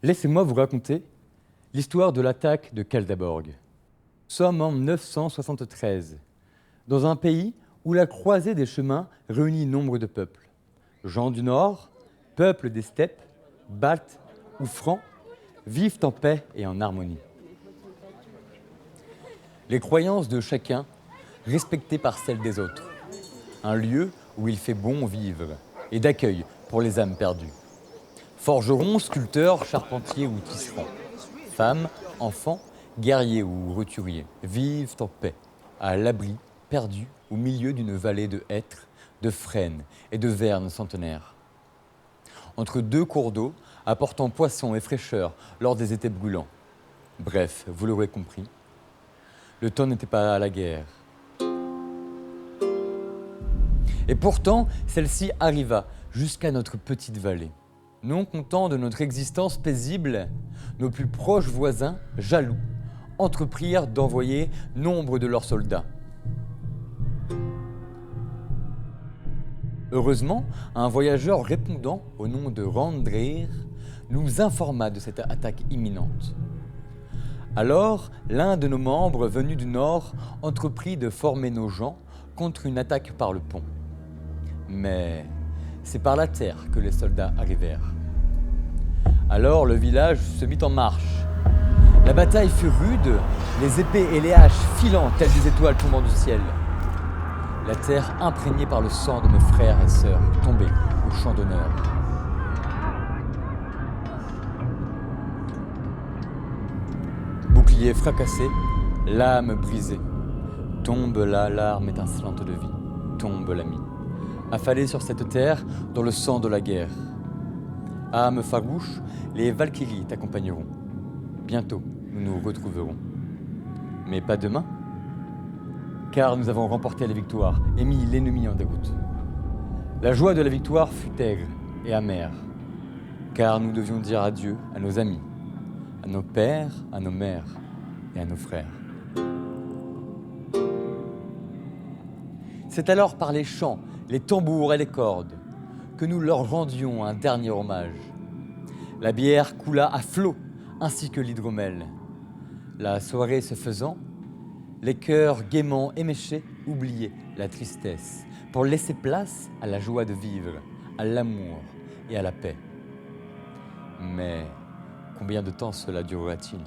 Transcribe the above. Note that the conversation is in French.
Laissez-moi vous raconter l'histoire de l'attaque de Kaldaborg. Nous sommes en 973, dans un pays où la croisée des chemins réunit nombre de peuples. Gens du Nord, peuples des steppes, Baltes ou Francs, vivent en paix et en harmonie. Les croyances de chacun respectées par celles des autres. Un lieu où il fait bon vivre et d'accueil pour les âmes perdues. Forgerons, sculpteurs, charpentiers ou tisserands, femmes, enfants, guerriers ou roturiers vivent en paix, à l'abri, perdus au milieu d'une vallée de hêtres, de frênes et de vernes centenaires. Entre deux cours d'eau, apportant poissons et fraîcheur lors des étés brûlants. Bref, vous l'aurez compris, le temps n'était pas à la guerre. Et pourtant, celle-ci arriva jusqu'à notre petite vallée. Non contents de notre existence paisible, nos plus proches voisins, jaloux, entreprirent d'envoyer nombre de leurs soldats. Heureusement, un voyageur répondant au nom de Randrir nous informa de cette attaque imminente. Alors, l'un de nos membres venus du nord entreprit de former nos gens contre une attaque par le pont. Mais c'est par la terre que les soldats arrivèrent. Alors le village se mit en marche. La bataille fut rude, les épées et les haches filant telles des étoiles tombant du ciel. La terre imprégnée par le sang de nos frères et sœurs tombés au champ d'honneur. Bouclier fracassé, lame brisée. Tombe la larme étincelante de vie, tombe l'ami. Affalé sur cette terre dans le sang de la guerre. Âme farouche, les Valkyries t'accompagneront. Bientôt, nous nous retrouverons. Mais pas demain, car nous avons remporté la victoire et mis l'ennemi en déroute. La joie de la victoire fut aigre et amère, car nous devions dire adieu à nos amis, à nos pères, à nos mères et à nos frères. C'est alors par les chants, les tambours et les cordes que nous leur rendions un dernier hommage. La bière coula à flots, ainsi que l'hydromel. La soirée se faisant, les cœurs gaiement éméchés oubliaient la tristesse pour laisser place à la joie de vivre, à l'amour et à la paix. Mais combien de temps cela durera-t-il ?